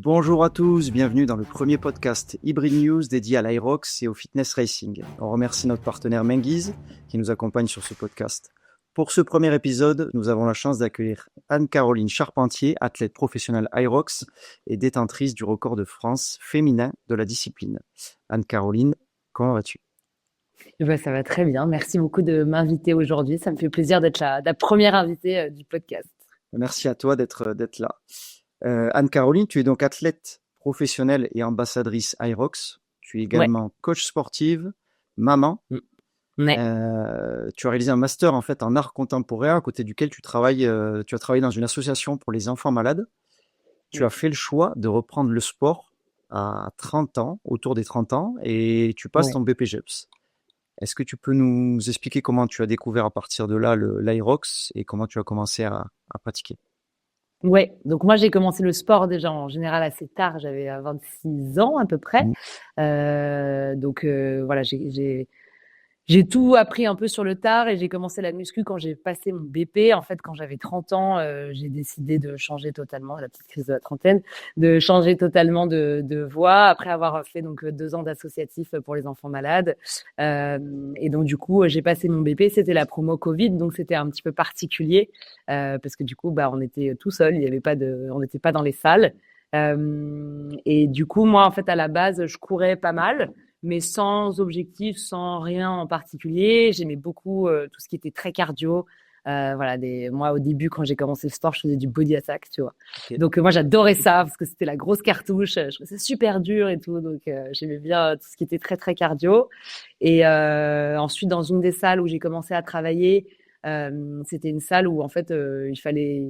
Bonjour à tous, bienvenue dans le premier podcast Hybrid News dédié à l'Irox et au fitness racing. On remercie notre partenaire Menguise qui nous accompagne sur ce podcast. Pour ce premier épisode, nous avons la chance d'accueillir Anne-Caroline Charpentier, athlète professionnelle Irox et détentrice du record de France féminin de la discipline. Anne-Caroline, comment vas-tu ? Ça va très bien. Merci beaucoup de m'inviter aujourd'hui. Ça me fait plaisir d'être la première invitée du podcast. Merci à toi d'être là. Anne-Caroline, tu es donc athlète professionnelle et ambassadrice Irox. Tu es également coach sportive, maman. Ouais. Tu as réalisé un master en fait en art contemporain à côté duquel tu as travaillé dans une association pour les enfants malades. Tu as fait le choix de reprendre le sport à 30 ans, autour des 30 ans, et tu passes ton BPGEPS. Est-ce que tu peux nous expliquer comment tu as découvert à partir de là l'Irox et comment tu as commencé à pratiquer ? Ouais, donc moi j'ai commencé le sport déjà en général assez tard, j'avais 26 ans à peu près. Voilà, j'ai tout appris un peu sur le tard et j'ai commencé la muscu quand j'ai passé mon BP. En fait, quand j'avais 30 ans, j'ai décidé de changer totalement, la petite crise de la trentaine, de changer totalement de voie après avoir fait donc 2 ans d'associatif pour les enfants malades. Et donc du coup, j'ai passé mon BP. C'était la promo Covid, donc c'était un petit peu particulier parce que du coup, on était tout seul, il y avait pas on n'était pas dans les salles. Et du coup, moi, en fait, à la base, je courais pas mal, mais sans objectif, sans rien en particulier. J'aimais beaucoup tout ce qui était très cardio. Moi, au début, quand j'ai commencé le sport, je faisais du body attack, tu vois. Okay. Donc, moi, j'adorais ça parce que c'était la grosse cartouche. Je trouvais ça super dur et tout. Donc, j'aimais bien tout ce qui était très, très cardio. Et ensuite, dans une des salles où j'ai commencé à travailler, c'était une salle où en fait il fallait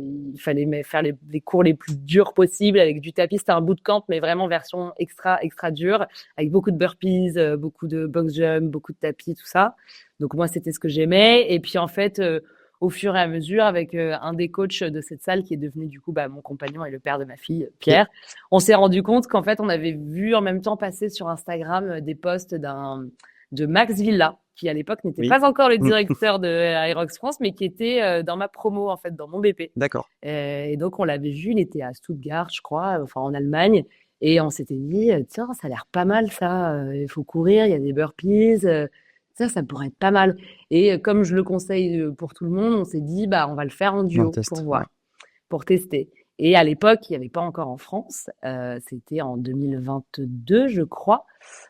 faire les cours les plus durs possibles avec du tapis. C'était un bootcamp mais vraiment version extra dure avec beaucoup de burpees, beaucoup de box jump, beaucoup de tapis, tout ça. Donc moi c'était ce que j'aimais. Et puis en fait au fur et à mesure avec un des coachs de cette salle qui est devenu du coup mon compagnon et le père de ma fille Pierre, on s'est rendu compte qu'en fait on avait vu en même temps passer sur Instagram des posts de Max Villa, qui à l'époque n'était pas encore le directeur de Irox France, mais qui était dans ma promo, en fait, dans mon BP. D'accord. Et donc, on l'avait vu, il était à Stuttgart, je crois, enfin en Allemagne, et on s'était dit, tiens, ça a l'air pas mal ça, il faut courir, il y a des burpees, ça pourrait être pas mal. Et comme je le conseille pour tout le monde, on s'est dit, on va le faire en duo pour voir, pour tester. Et à l'époque, il n'y avait pas encore en France. C'était en 2022, je crois.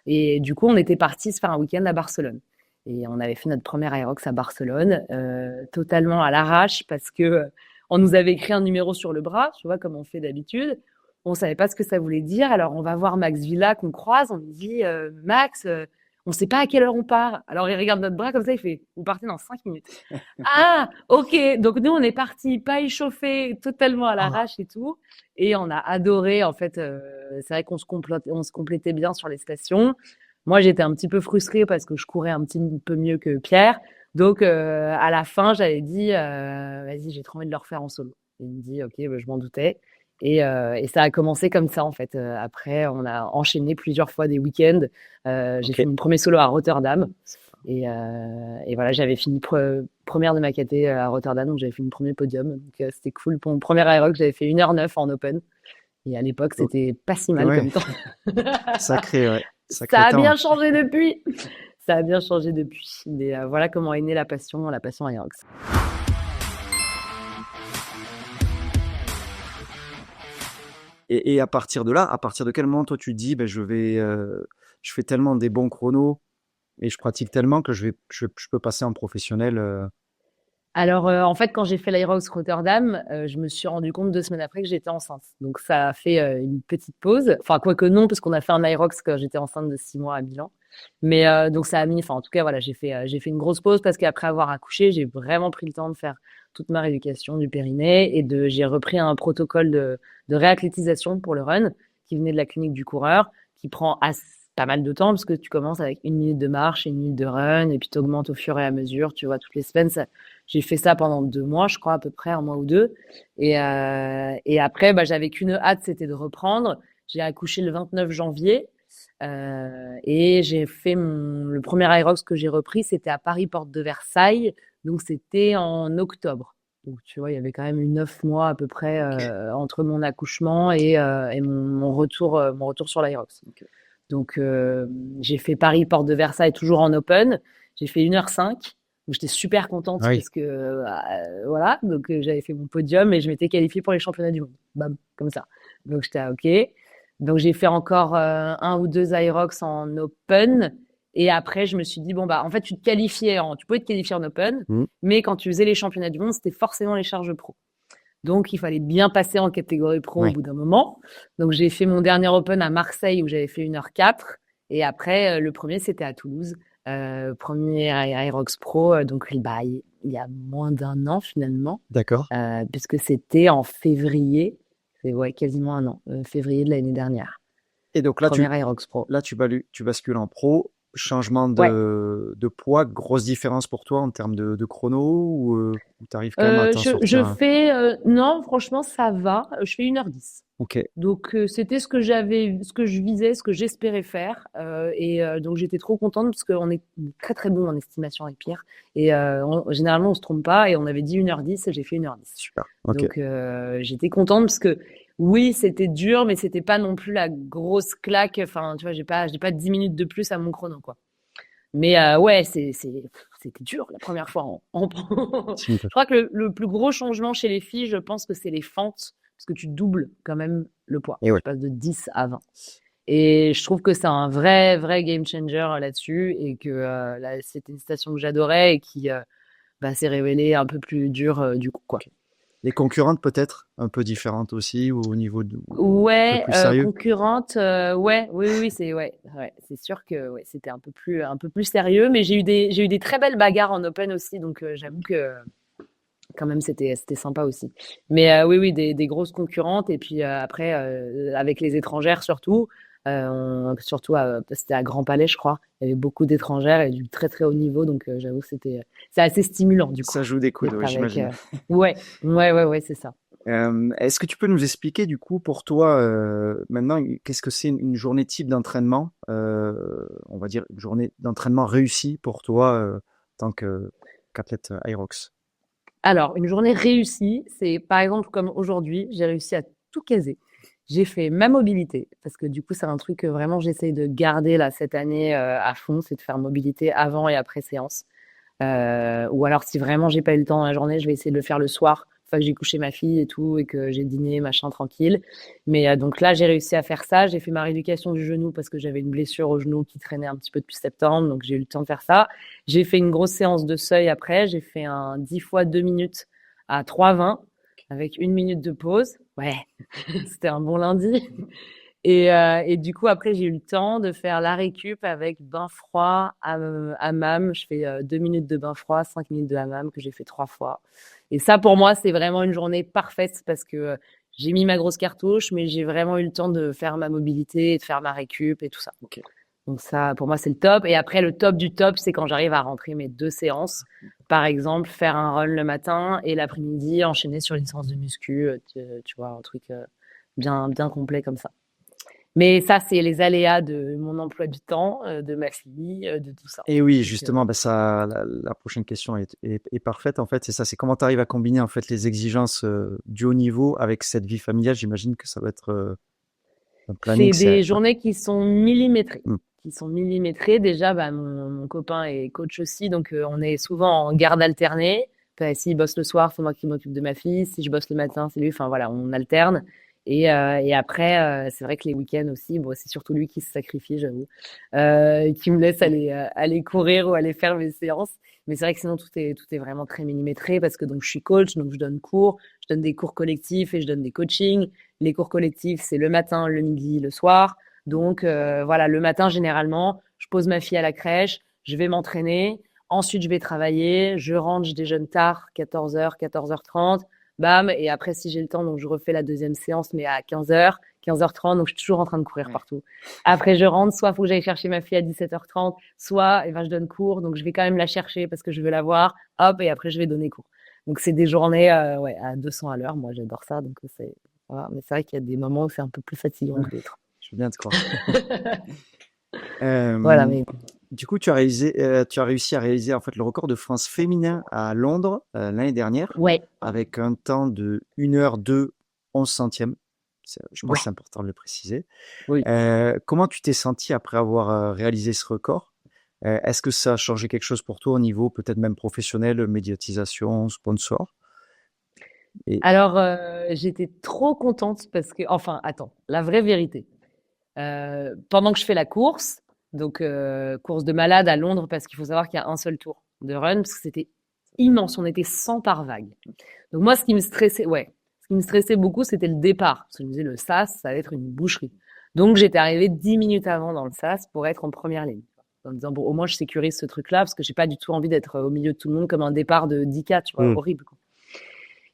Et du coup, on était partis se faire un week-end à Barcelone. Et on avait fait notre première Irox à Barcelone, totalement à l'arrache parce que on nous avait écrit un numéro sur le bras, tu vois, comme on fait d'habitude. On savait pas ce que ça voulait dire. Alors, on va voir Max Villa qu'on croise. On lui dit, Max, on sait pas à quelle heure on part. Alors, il regarde notre bras comme ça, il fait, vous partez dans 5 minutes. Ah, ok. Donc, nous, on est partis pas échauffés, totalement à l'arrache et tout. Et on a adoré, en fait. C'est vrai qu'on se complétait bien sur les stations. Moi, j'étais un petit peu frustrée parce que je courais un petit peu mieux que Pierre. Donc, à la fin, j'avais dit, vas-y, j'ai trop envie de le refaire en solo. Il me dit, ok, je m'en doutais. Et ça a commencé comme ça, en fait. Après, on a enchaîné plusieurs fois des week-ends. J'ai fait mon premier solo à Rotterdam. Et voilà, j'avais fini première de ma caté à Rotterdam, donc j'avais fait mon premier podium. Donc, c'était cool. Pour mon premier Irox, j'avais fait 1h09 en open. Et à l'époque, c'était pas si mal comme temps. Sacré, ouais. Ça a bien changé depuis. Ça a bien changé depuis. Mais voilà comment est née la passion Irox. Et à partir de là, à partir de quel moment toi tu te dis, je fais tellement des bons chronos et je pratique tellement que je peux passer en professionnel. Alors, en fait, quand j'ai fait l'Irox Rotterdam, je me suis rendu compte 2 semaines après que j'étais enceinte. Donc, ça a fait une petite pause. Enfin, quoique non, parce qu'on a fait un Irox quand j'étais enceinte de 6 mois à Milan. Mais donc, ça a mis... Enfin, en tout cas, voilà, j'ai fait une grosse pause parce qu'après avoir accouché, j'ai vraiment pris le temps de faire toute ma rééducation du périnée et j'ai repris un protocole de réathlétisation pour le run qui venait de la clinique du coureur, qui prend pas mal de temps parce que tu commences avec 1 minute de marche et 1 minute de run et puis tu augmentes au fur et à mesure, tu vois, toutes les semaines. J'ai fait ça pendant 2 mois, je crois, à peu près, 1 mois ou 2. Et après, j'avais qu'une hâte, c'était de reprendre. J'ai accouché le 29 janvier et j'ai fait le premier Irox que j'ai repris, c'était à Paris, porte de Versailles. Donc, c'était en octobre. Donc, tu vois, il y avait quand même eu 9 mois à peu près Ok. entre mon accouchement et mon retour sur l'Aerox. Ok. Donc, j'ai fait Paris-Porte de Versailles toujours en open. J'ai fait 1h05. Donc, j'étais super contente Ah oui. parce que, voilà, donc j'avais fait mon podium et je m'étais qualifiée pour les championnats du monde. Bam, comme ça. Donc, j'étais OK. Donc, j'ai fait encore un ou deux Aerox en open. Et après, je me suis dit, bon, bah, en fait, tu pouvais te qualifier en open, Mm. mais quand tu faisais les championnats du monde, c'était forcément les charges pro. Donc, il fallait bien passer en catégorie pro au Ouais. bout d'un moment. Donc, j'ai fait mon dernier Open à Marseille où j'avais fait 1h04. Et après, le premier, c'était à Toulouse. Premier Aerox Pro, donc bah, il y a moins d'un an finalement, D'accord. puisque c'était en février. C'est ouais, quasiment un an, février de l'année dernière. Et donc Premier Aerox Pro. tu bascules en pro. Changement Ouais. de poids, grosse différence pour toi en termes de chrono ou tu arrives quand même à t'en Je sortir? fais, non, franchement, ça va. Je fais 1h10. Ok. Donc, c'était ce que je visais, ce que j'espérais faire. Donc, j'étais trop contente parce qu'on est très, très bon en estimation avec Pierre. Généralement, on se trompe pas. Et on avait dit 1h10 et j'ai fait 1h10. Super. Ok. Donc, j'étais contente parce que oui, c'était dur, mais c'était pas non plus la grosse claque. Enfin, tu vois, j'ai pas 10 minutes de plus à mon chrono, quoi. Mais ouais, c'était dur la première fois Tu m'étonnes. Je crois que le plus gros changement chez les filles, je pense que c'est les fentes, parce que tu doubles quand même le poids. Et ouais. Tu passes de 10 à 20. Et je trouve que c'est un vrai, vrai game changer là-dessus et que là, c'était une station que j'adorais et qui bah, s'est révélée un peu plus dure du coup, quoi. Ok. Les concurrentes peut-être un peu différentes aussi ou au niveau un peu Ouais, plus sérieux. concurrente, ouais, oui, oui, oui, c'est sûr que ouais, c'était un peu plus sérieux, mais j'ai eu des très belles bagarres en open aussi, donc j'avoue que quand même c'était sympa aussi. Mais oui, oui, des grosses concurrentes et puis après avec les étrangères surtout, surtout c'était à Grand Palais, je crois. Il y avait beaucoup d'étrangères et du très très haut niveau, donc j'avoue que c'est assez stimulant du coup Ça joue des coudes, d'être ouais, avec. j'imagine. Ouais, ouais, ouais, ouais, c'est ça. Est-ce que tu peux nous expliquer du coup pour toi maintenant qu'est-ce que c'est une journée type d'entraînement, on va dire une journée d'entraînement réussie pour toi en tant qu'athlète Aerox? Alors, une journée réussie, c'est par exemple comme aujourd'hui, j'ai réussi à tout caser. J'ai fait ma mobilité, parce que du coup, c'est un truc que vraiment j'essaye de garder là cette année à fond, c'est de faire mobilité avant et après séance. Ou alors, si vraiment j'ai pas eu le temps dans la journée, je vais essayer de le faire le soir, une fois que j'ai couché ma fille et tout, et que j'ai dîné, machin, tranquille. Mais donc là, j'ai réussi à faire ça. J'ai fait ma rééducation du genou parce que j'avais une blessure au genou qui traînait un petit peu depuis septembre, donc j'ai eu le temps de faire ça. J'ai fait une grosse séance de seuil après. J'ai fait un 10 fois 2 minutes à 3,20 avec 1 minute de pause. Ouais, c'était un bon lundi. Et du coup, après, j'ai eu le temps de faire la récup avec bain froid, hammam. Je fais 2 minutes de bain froid, 5 minutes de hammam que j'ai fait 3 fois. Et ça, pour moi, c'est vraiment une journée parfaite parce que j'ai mis ma grosse cartouche, mais j'ai vraiment eu le temps de faire ma mobilité et de faire ma récup et tout ça. Ok. Donc ça, pour moi, c'est le top. Et après, le top du top, c'est quand j'arrive à rentrer mes 2 séances. Par exemple, faire un run le matin et l'après-midi, enchaîner sur une séance de muscu. Tu vois, un truc bien, bien complet comme ça. Mais ça, c'est les aléas de mon emploi du temps, de ma fille, de tout ça. Et oui, Donc, justement, bah ça, la prochaine question est parfaite en fait. C'est ça, c'est comment tu arrives à combiner en fait les exigences du haut niveau avec cette vie familiale. J'imagine que ça va être un planning, c'est c'est des journées qui sont millimétrées. Hmm. Qui sont millimétrées. Déjà, bah, mon copain est coach aussi, donc on est souvent en garde alternée. Enfin, s'il bosse le soir, c'est moi qui m'occupe de ma fille. Si je bosse le matin, c'est lui. Enfin voilà, on alterne. Et après, c'est vrai que les week-ends aussi, bon, c'est surtout lui qui se sacrifie, j'avoue, qui me laisse aller courir ou aller faire mes séances. Mais c'est vrai que sinon tout est vraiment très millimétré parce que donc je suis coach, donc je donne cours, je donne des cours collectifs et je donne des coachings. Les cours collectifs, c'est le matin, le midi, le soir. Donc voilà, le matin généralement, je pose ma fille à la crèche, je vais m'entraîner, ensuite je vais travailler, je rentre, je déjeune tard, 14h, 14h30, bam, et après si j'ai le temps, donc je refais la deuxième séance, mais à 15h, 15h30, donc je suis toujours en train de courir Ouais. partout. Après je rentre, soit il faut que j'aille chercher ma fille à 17h30, soit je donne cours, donc je vais quand même la chercher parce que je veux la voir, hop, et après je vais donner cours. Donc c'est des journées ouais, à 200 à l'heure, moi j'adore ça, donc c'est voilà. Mais c'est vrai qu'il y a des moments où c'est un peu plus fatigant Ouais, que d'autres. je veux bien te croire. Euh, Voilà, mais Du coup, tu as réussi à réaliser en fait le record de France féminin à Londres l'année dernière Ouais, avec un temps de 1h02 11 centièmes. Je pense que ouais, c'est important de le préciser. oui. Comment tu t'es senti après avoir réalisé ce record? Est-ce que ça a changé quelque chose pour toi au niveau peut-être même professionnel, médiatisation, sponsor? Et Alors, j'étais trop contente parce que, enfin, attends, la vraie vérité. Pendant que je fais la course, donc course de malade à Londres, parce qu'il faut savoir qu'il y a un seul tour de run, parce que c'était immense, on était 100 par vague. Donc moi, ce qui me stressait beaucoup, c'était le départ. Parce que je me disais, le SAS, ça va être une boucherie. Donc j'étais arrivée 10 minutes avant dans le SAS pour être en première ligne. En me disant, bon, au moins je sécurise ce truc-là, parce que j'ai pas du tout envie d'être au milieu de tout le monde comme un départ de 10K, tu vois, Hmm. horrible, quoi.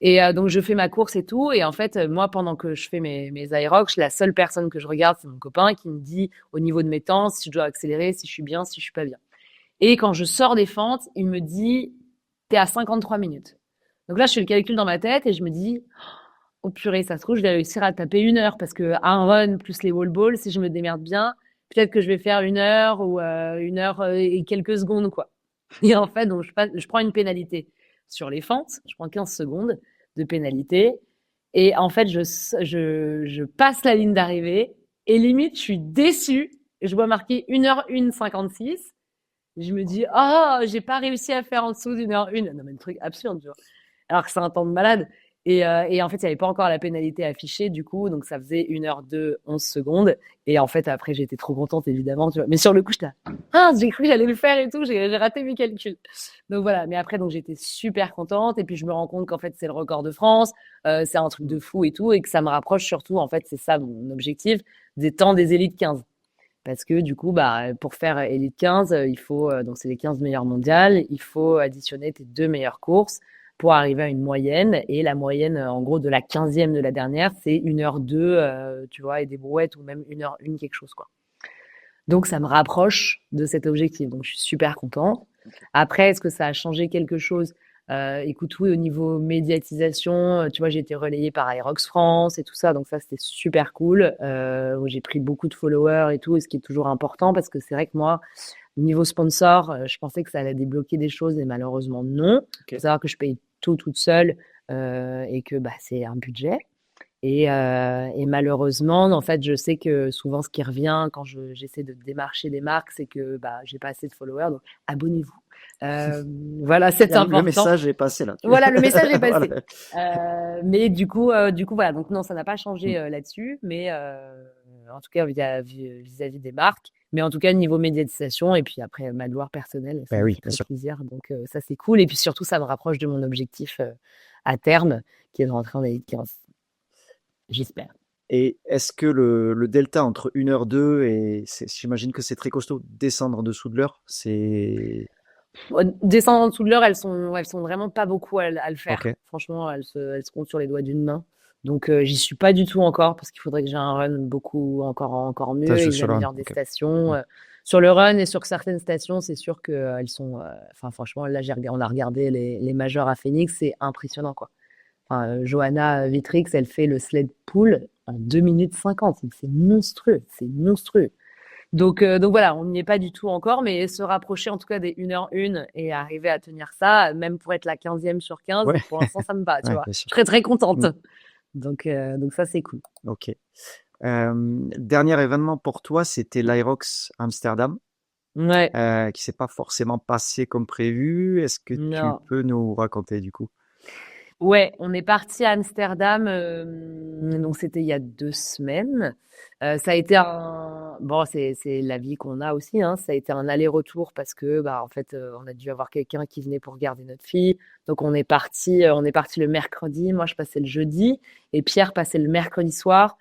Et donc je fais ma course et tout. Et en fait, moi, pendant que je fais mes aérocs, la seule personne que je regarde, c'est mon copain qui me dit au niveau de mes temps si je dois accélérer, si je suis bien, si je suis pas bien. Et quand je sors des fentes, il me dit, t'es à 53 minutes. Donc là, je fais le calcul dans ma tête et je me dis, oh purée, ça se trouve, je vais réussir à taper 1 heure parce que un run plus les wall balls, si je me démerde bien, peut-être que je vais faire 1 heure ou 1 heure et quelques secondes, quoi. Et en fait, donc je prends une pénalité sur les fentes, je prends 15 secondes de pénalité. Et en fait, je passe la ligne d'arrivée et limite, je suis déçue. Je vois marquer 1h01 56. Je me dis, oh, j'ai pas réussi à faire en dessous d'1h01. Non, mais le truc absurde, tu vois. Alors que c'est un temps de malade. Et en fait, il n'y avait pas encore la pénalité affichée, du coup, donc ça faisait 1h02 11 secondes. Et en fait, après, j'étais trop contente, évidemment, tu vois. Mais sur le coup, j'étais là, ah, j'ai cru que j'allais le faire et tout, j'ai raté mes calculs. Donc voilà, mais après, donc j'étais super contente. Et puis, je me rends compte qu'en fait, c'est le record de France, c'est un truc de fou et tout, et que ça me rapproche surtout, en fait, c'est ça mon objectif, des temps des élites 15. Parce que du coup, bah, pour faire Elite 15, il faut, donc c'est les 15 meilleures mondiales, il faut additionner tes 2 meilleures courses pour arriver à une moyenne. Et la moyenne, en gros, de la 15e de la dernière, c'est 1h02, tu vois, et des brouettes, ou même 1h01, quelque chose, quoi. Donc, ça me rapproche de cet objectif. Donc, je suis super content. Après, est-ce que ça a changé quelque chose? Écoute, oui, au niveau médiatisation, tu vois, j'ai été relayée par Aerox France et tout ça, donc ça, c'était super cool. Où j'ai pris beaucoup de followers et tout, et ce qui est toujours important, parce que c'est vrai que moi, niveau sponsor, je pensais que ça allait débloquer des choses, et malheureusement, non. Il faut ok. savoir que je paye tout toute seule, et que bah, c'est un budget. Et malheureusement, en fait, je sais que souvent, ce qui revient quand j'essaie de démarcher des marques, c'est que bah, j'ai pas assez de followers. Donc, abonnez-vous. Euh, voilà, c'est Le important. message est passé là. Voilà, le message est Voilà. passé. Mais du coup, voilà. Donc non, ça n'a pas changé là-dessus, mais en tout cas vis-à-vis des marques. Mais en tout cas, niveau médiatisation, et puis après ma gloire personnelle, ça Ben me oui, fait bien très sûr. plaisir. Donc ça, c'est cool. Et puis surtout, ça me rapproche de mon objectif à terme, qui est de rentrer en Elite 15. J'espère. Et est-ce que le delta entre 1h02 et j'imagine que c'est très costaud, descendre en dessous de l'heure, c'est Descendre en dessous de l'heure, elles sont vraiment pas beaucoup à le faire. ok. Franchement, elles se comptent sur les doigts d'une main. Donc, j'y suis pas du tout encore parce qu'il faudrait que j'ai un run beaucoup encore T'as mieux et joué que sur le run. j'améliore des Ok. stations. Mm. Sur le run et sur certaines stations, c'est sûr que elles sont. Enfin, franchement, là, on a regardé les majors à Phoenix, c'est impressionnant, quoi. Enfin, Johanna Vitrix, elle fait le sled pull en 2 minutes 50. C'est monstrueux, c'est monstrueux. Donc voilà, on n'y est pas du tout encore, mais se rapprocher en tout cas des 1h01 et arriver à tenir ça, même pour être la 15e sur 15, Ouais, pour l'instant, ça me bat, tu ouais, vois. bien Je sûr. serais très contente. Mm. Donc ça, c'est cool. Ok. Dernier événement pour toi, c'était l'Irox Amsterdam, Ouais, qui s'est pas forcément passé comme prévu. Est-ce que tu non. peux nous raconter du coup? Ouais, on est parti à Amsterdam, donc c'était il y a 2 semaines. Ça a été bon, c'est la vie qu'on a aussi, hein. Ça a été un aller-retour parce que, bah, en fait, on a dû avoir quelqu'un qui venait pour garder notre fille. Donc on est parti le mercredi. Moi, je passais le jeudi et Pierre passait le mercredi soir.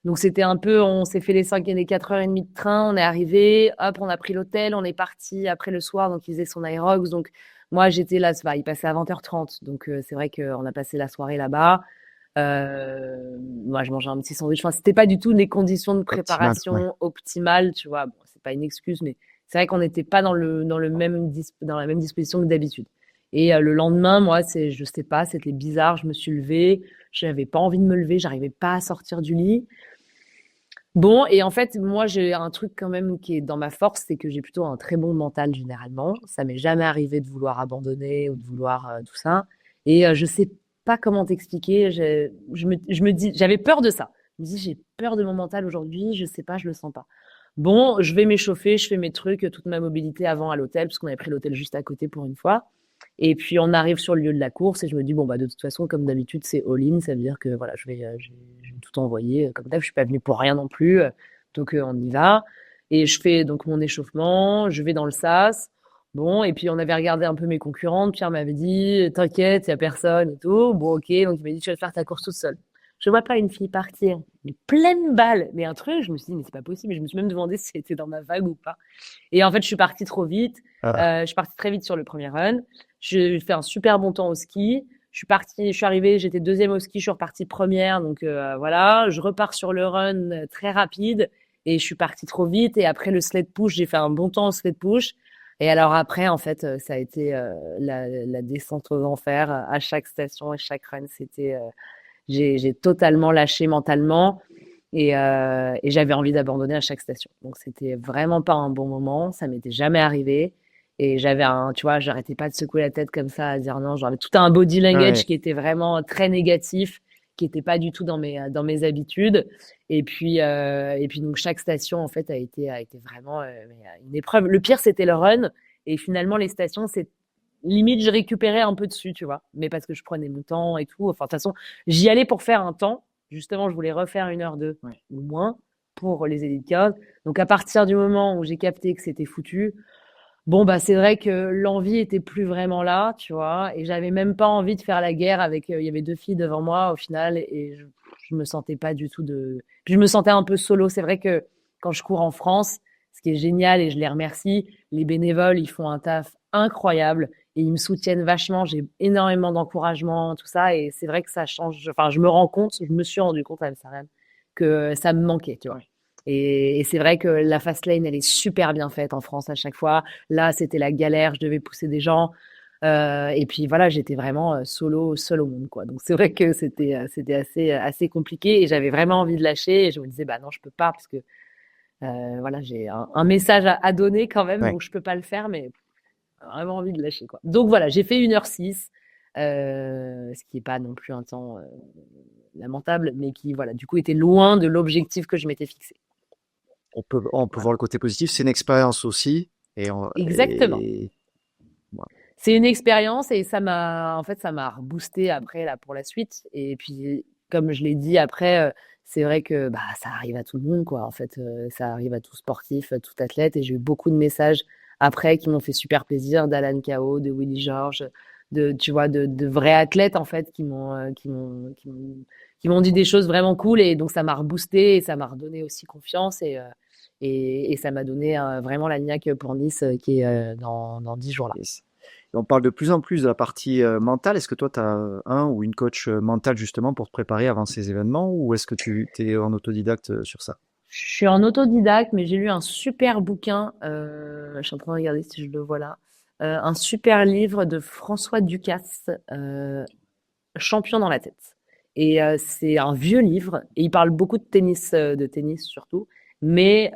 Donc c'était un peu, on s'est fait les 5 et les 4h30 de train, on est arrivé, hop, on a pris l'hôtel, on est parti après le soir, donc il faisait son Aerox. Donc moi j'étais là, il passait à 20h30, donc c'est vrai qu'on a passé la soirée là-bas. Moi je mangeais un petit sandwich, enfin c'était pas du tout des conditions de Optimal, ouais. préparation optimales, tu vois. Bon, c'est pas une excuse, mais c'est vrai qu'on n'était pas dans la même disposition que d'habitude. Et le lendemain, moi, je sais pas, c'était bizarre, je me suis levée, je n'avais pas envie de me lever, j'arrivais pas à sortir du lit. Bon, et en fait, moi, j'ai un truc quand même qui est dans ma force, c'est que j'ai plutôt un très bon mental généralement. Ça m'est jamais arrivé de vouloir abandonner ou de vouloir tout ça. Et je sais pas comment t'expliquer. Je me dis, j'avais peur de ça. Je me dis, j'ai peur de mon mental aujourd'hui. Je sais pas, je le sens pas. Bon, je vais m'échauffer, je fais mes trucs, toute ma mobilité avant à l'hôtel, parce qu'on avait pris l'hôtel juste à côté pour une fois. Et puis on arrive sur le lieu de la course et je me dis bon bah de toute façon comme d'habitude c'est all-in, ça veut dire que voilà je vais tout envoyer comme d'hab, je suis pas venue pour rien non plus, donc on y va. Et je fais donc mon échauffement, je vais dans le sas. Bon, et puis on avait regardé un peu mes concurrentes, Pierre m'avait dit t'inquiète, il y a personne et tout. Bon ok, donc il m'a dit tu vas faire ta course toute seule. Je vois pas une fille partir, mais pleine balle, mais un truc, je me suis dit mais c'est pas possible, et je me suis même demandé si c'était dans ma vague ou pas. Et en fait, je suis partie trop vite. Ah, Je suis partie très vite sur le premier run. J'ai fait un super bon temps au ski. Je suis arrivée, j'étais deuxième au ski, je suis repartie première. Donc voilà, je repars sur le run très rapide et je suis partie trop vite. Et après le sled push, j'ai fait un bon temps au sled push. Et alors après, en fait, ça a été la descente aux enfers à chaque station et chaque run. J'ai totalement lâché mentalement. Et j'avais envie d'abandonner à chaque station. Donc c'était vraiment pas un bon moment, ça m'était jamais arrivé. Et tu vois, j'arrêtais pas de secouer la tête comme ça, à dire non. J'avais tout un body language ouais. qui était vraiment très négatif, qui était pas du tout dans mes habitudes. Et puis donc chaque station en fait a été vraiment une épreuve. Le pire c'était le run. Et finalement les stations c'est limite je récupérais un peu dessus, tu vois. Mais parce que je prenais mon temps et tout. Enfin de toute façon j'y allais pour faire un temps. Justement, je voulais refaire 1h02 Ouais. ou moins pour les Elite 15. Donc, à partir du moment où j'ai capté que c'était foutu, bon, bah, c'est vrai que l'envie était plus vraiment là, tu vois. Et j'avais même pas envie de faire la guerre avec. Il y avait 2 filles devant moi au final, et je me sentais pas du tout de. Puis je me sentais un peu solo. C'est vrai que quand je cours en France, ce qui est génial, et je les remercie, les bénévoles, ils font un taf incroyable et ils me soutiennent vachement. J'ai énormément d'encouragement, tout ça. Et c'est vrai que ça change. Enfin, je me rends compte, je me suis rendu compte à Amsterdam que ça me manquait, tu vois. Ouais. Et c'est vrai que la fast lane, elle est super bien faite en France à chaque fois. Là, c'était la galère, je devais pousser des gens. Et puis voilà, j'étais vraiment solo, seul au monde, quoi. Donc c'est vrai que c'était assez compliqué et j'avais vraiment envie de lâcher. Et je me disais, bah non, je peux pas parce que voilà, j'ai un message à donner quand même, Ouais. donc je peux pas le faire, mais vraiment envie de lâcher, quoi. Donc voilà, j'ai fait 1h06, ce qui est pas non plus un temps lamentable, mais qui voilà, du coup était loin de l'objectif que je m'étais fixé. On peut Voilà. voir le côté positif. C'est une expérience aussi. Exactement. Et voilà. C'est une expérience et ça m'a reboosté après là pour la suite. Et puis, comme je l'ai dit après, c'est vrai que bah ça arrive à tout le monde quoi. En fait, ça arrive à tout sportif, à tout athlète. Et j'ai eu beaucoup de messages après qui m'ont fait super plaisir d'Alan Kao, de Willy Georges, tu vois, de vrais athlètes en fait qui m'ont dit des choses vraiment cool. Et donc ça m'a reboosté et ça m'a redonné aussi confiance et ça m'a donné vraiment la niaque pour Nice qui est dans 10 jours là. Yes. Et on parle de plus en plus de la partie mentale. Est-ce que toi, tu as un ou une coach mentale justement pour te préparer avant ces événements ou est-ce que tu es en autodidacte sur ça? Je suis en autodidacte, mais j'ai lu un super bouquin. Je suis en train de regarder si je le vois là. Un super livre de François Ducasse, Champion dans la tête. Et c'est un vieux livre et il parle beaucoup de tennis surtout, mais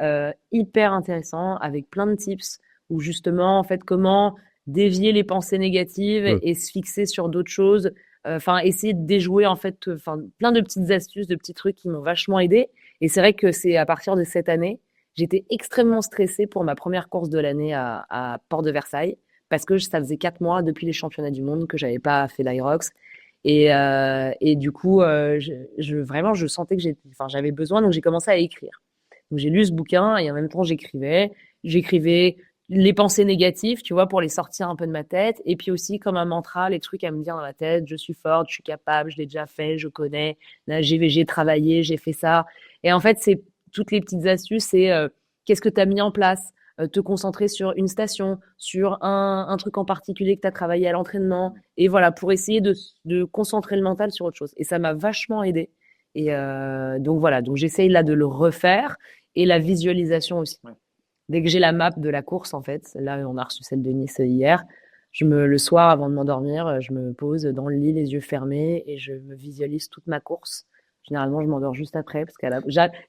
hyper intéressant avec plein de tips où justement en fait comment dévier les pensées négatives Mm. et se fixer sur d'autres choses. Enfin, essayer de déjouer en fait, enfin plein de petites astuces, de petits trucs qui m'ont vachement aidé. Et c'est vrai que c'est à partir de cette année, j'étais extrêmement stressée pour ma première course de l'année à Port de Versailles parce que ça faisait 4 mois depuis les championnats du monde que j'avais pas fait l'Irox et du coup, vraiment, je sentais que enfin, j'avais besoin, donc j'ai commencé à écrire. Donc j'ai lu ce bouquin et en même temps j'écrivais. J'écrivais les pensées négatives, tu vois, pour les sortir un peu de ma tête. Et puis aussi comme un mantra, les trucs à me dire dans la tête, je suis forte, je suis capable, je l'ai déjà fait, je connais, là, j'ai travaillé, j'ai fait ça. Et en fait, c'est toutes les petites astuces, c'est qu'est-ce que tu as mis en place, te concentrer sur une station, sur un truc en particulier que tu as travaillé à l'entraînement, et voilà, pour essayer de concentrer le mental sur autre chose. Et ça m'a vachement aidé. Et donc voilà, donc j'essaye là de le refaire et la visualisation aussi. Ouais. Dès que j'ai la map de la course, en fait, là on a reçu celle de Nice hier, le soir avant de m'endormir, je me pose dans le lit les yeux fermés et je me visualise toute ma course. Généralement, je m'endors juste après parce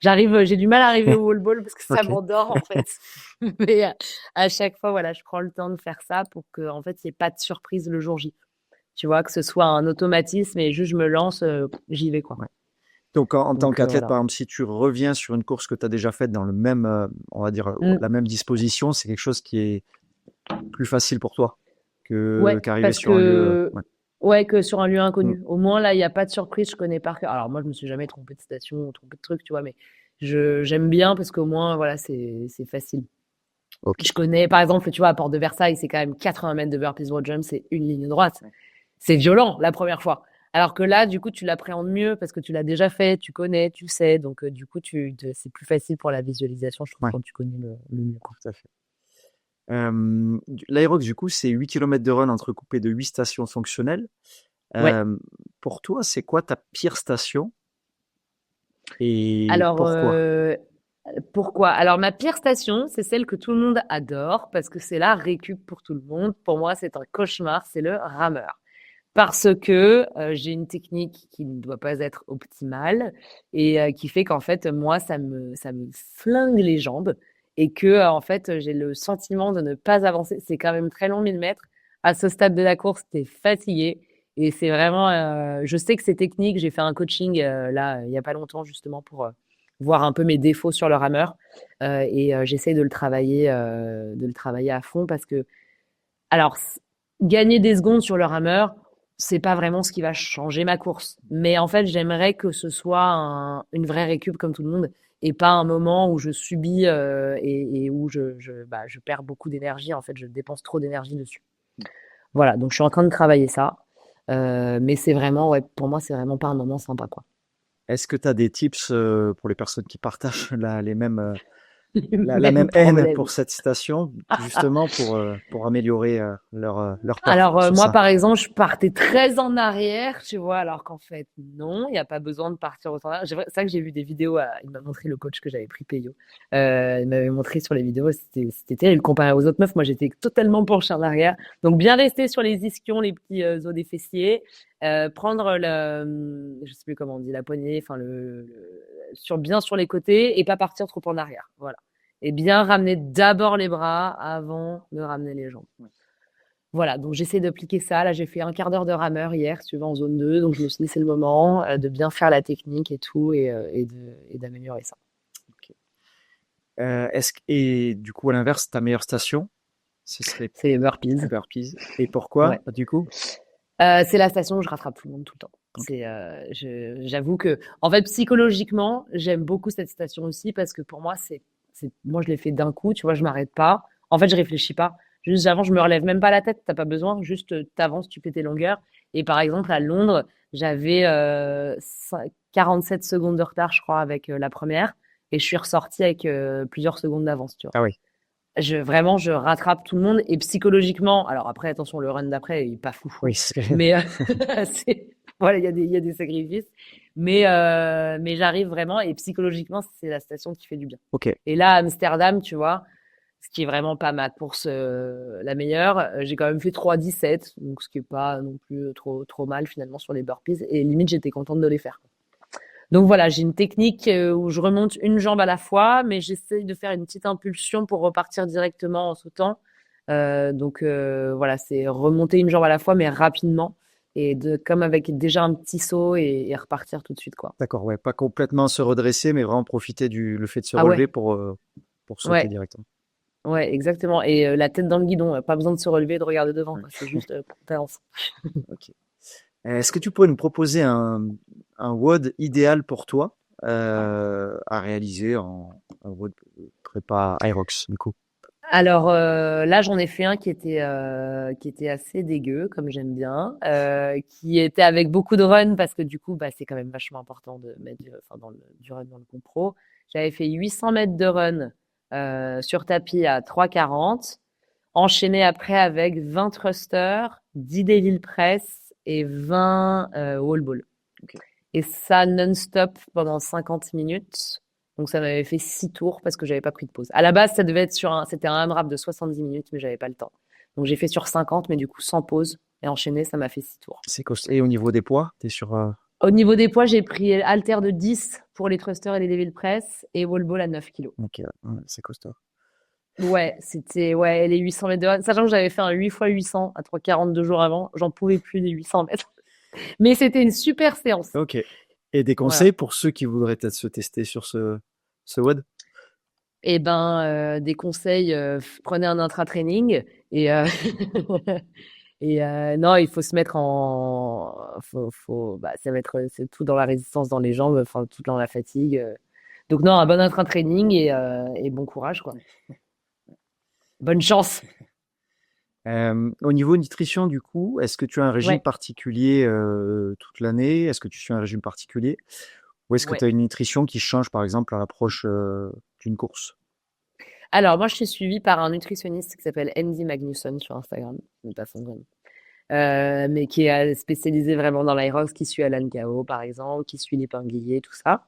j'arrive, j'ai du mal à arriver au wall ball parce que ça Ok. m'endort en fait. Mais à chaque fois, voilà, je prends le temps de faire ça pour que en fait, il n'y ait pas de surprise le jour J. Tu vois, que ce soit un automatisme et juste je me lance, j'y vais quoi. Ouais. Donc, en tant Donc qu'athlète, voilà. par exemple, si tu reviens sur une course que tu as déjà faite dans le même, on va dire, Mm. la même disposition, c'est quelque chose qui est plus facile pour toi Ouais, qu'arriver parce sur un lieu. que Ouais. ouais, que sur un lieu Mm. inconnu. Au moins là, il y a pas de surprise, je connais par cœur. Alors moi, je me suis jamais trompée de station ou trompée de truc, tu vois, mais j'aime bien parce qu'au moins voilà, c'est facile. Ok. Je connais par exemple, tu vois, à Porte de Versailles, c'est quand même 80 mètres de burpees road jump, c'est une ligne droite. C'est violent la première fois. Alors que là, du coup, tu l'appréhendes mieux parce que tu l'as déjà fait, tu connais, tu sais, donc du coup, c'est plus facile pour la visualisation, je trouve, Ouais, quand tu connais le mieux, quoi. tout à fait. L'Aerox, du coup, c'est 8 kilomètres de run entrecoupé de 8 stations fonctionnelles. Ouais. Euh, pour toi, c'est quoi ta pire station et Alors, pourquoi? pourquoi? Alors, ma pire station, c'est celle que tout le monde adore parce que c'est la récup pour tout le monde. Pour moi, c'est un cauchemar, c'est le rameur. Parce que j'ai une technique qui ne doit pas être optimale et qui fait qu'en fait, moi, ça me flingue les jambes et que, en fait, j'ai le sentiment de ne pas avancer. C'est quand même très long, 1000 mètres. À ce stade de la course, tu es fatigué et c'est vraiment, je sais que c'est technique. J'ai fait un coaching là, il y a pas longtemps, justement, pour voir un peu mes défauts sur le rameur et j'essaye de le travailler à fond parce que alors, gagner des secondes sur le rameur, c'est pas vraiment ce qui va changer ma course. Mais en fait, j'aimerais que ce soit une vraie récup comme tout le monde et pas un moment où je subis et où je perds beaucoup d'énergie. En fait, je dépense trop d'énergie dessus. Voilà, donc je suis en train de travailler ça. Mais c'est vraiment, ouais, pour moi, c'est vraiment pas un moment sympa, quoi. Est-ce que tu as des tips pour les personnes qui partagent les mêmes, Les la même mêmes haine problèmes. pour cette station, justement pour améliorer leur perf Alors, sur moi, ça? par exemple, je partais très en arrière, tu vois, alors qu'en fait, non, il n'y a pas besoin de partir autant en arrière. C'est vrai que j'ai vu des vidéos, il m'a montré le coach que j'avais pris, Peyo. Il m'avait montré sur les vidéos, c'était terrible comparé aux autres meufs. Moi, j'étais totalement penchée en arrière. Donc, bien rester sur les ischions, les petits os des fessiers, prendre je sais plus comment on dit, la poignée, enfin, bien sur les côtés et pas partir trop en arrière. Voilà. Et bien ramener d'abord les bras avant de ramener les jambes. Voilà, donc j'essaie d'appliquer ça. Là, j'ai fait un quart d'heure de rameur hier, si tu veux, en zone 2. Donc, je me suis dit, c'est le moment de bien faire la technique et tout et d'améliorer ça. Ok. Et du coup, à l'inverse, ta meilleure station, ce serait C'est les burpees. Burpees. Et pourquoi, Ouais. du coup? C'est la station où je rattrape tout le monde tout le temps. Ok. J'avoue que, en fait, psychologiquement, j'aime beaucoup cette station aussi parce que pour moi, moi, je l'ai fait d'un coup, tu vois, je m'arrête pas. En fait, je réfléchis pas. Juste avant, je me relève même pas la tête, t'as pas besoin, juste t'avances, tu fais tes longueurs. Et par exemple, à Londres, j'avais 47 secondes de retard, je crois, avec la première, et je suis ressortie avec plusieurs secondes d'avance, tu vois. Ah oui, Vraiment, je rattrape tout le monde et psychologiquement, alors après, attention, le run d'après, il est pas foufou, oui, mais voilà, il y a des sacrifices, mais j'arrive vraiment et psychologiquement, c'est la station qui fait du bien. ok. Et là, à Amsterdam, tu vois, ce qui est vraiment pas ma course la meilleure, j'ai quand même fait 3,17, donc ce qui est pas non plus trop mal finalement sur les burpees et limite, j'étais contente de les faire. Donc voilà, j'ai une technique où je remonte une jambe à la fois, mais j'essaye de faire une petite impulsion pour repartir directement en sautant. Voilà, c'est remonter une jambe à la fois, mais rapidement, et comme avec déjà un petit saut et repartir tout de suite, quoi. D'accord, ouais, pas complètement se redresser, mais vraiment profiter le fait de se Ah relever ouais, pour sauter ouais, directement. ouais, exactement. Et la tête dans le guidon, pas besoin de se relever, de regarder devant, Ouais, quoi. C'est juste t'avances. ok. Est-ce que tu pourrais nous proposer un WOD idéal pour toi à réaliser en WOD prépa Aerox, du coup? Alors là, j'en ai fait un qui était assez dégueu, comme j'aime bien, qui était avec beaucoup de run parce que du coup, bah, c'est quand même vachement important de mettre enfin, du run dans le compro. J'avais fait 800 mètres de run sur tapis à 3,40, enchaîné après avec 20 thrusters, 10 devil press et 20 wall ball. Ok. Et ça non-stop pendant 50 minutes. Donc ça m'avait fait 6 tours parce que j'avais pas pris de pause. À la base, ça devait être c'était un AMRAP de 70 minutes, mais j'avais pas le temps. Donc j'ai fait sur 50, mais du coup sans pause et enchaîné, ça m'a fait 6 tours. C'est costaud. Et au niveau des poids, t'es sur Au niveau des poids, j'ai pris haltère de 10 pour les thrusters et les devil press et wall ball à 9 kilos. Ok, ouais, c'est costaud. Ouais, c'était les 800 mètres de run. Sachant que j'avais fait un 8 x 800 à 3,42 jours avant, j'en pouvais plus des 800 mètres. Mais c'était une super séance. Ok. Et des Voilà. conseils pour ceux qui voudraient peut-être se tester sur ce WOD? Et ben, des conseils, prenez un intra-training et non, il faut se mettre ça va être, c'est tout dans la résistance dans les jambes, enfin tout dans la fatigue. Donc non, un bon intra-training et bon courage, quoi. Bonne chance. Au niveau nutrition, du coup, est-ce que tu as un régime Ouais, particulier toute l'année? Est-ce que tu suis un régime particulier? Ou est-ce que tu ouais. as une nutrition qui change, par exemple, à l'approche d'une course? Alors moi, je suis suivie par un nutritionniste qui s'appelle Andy Magnusson sur Instagram. Je ne sais pas son vrai nom. Mais qui est spécialisé vraiment dans l'Aerox, qui suit Alan Cao, par exemple, qui suit les Pinguilliers, tout ça.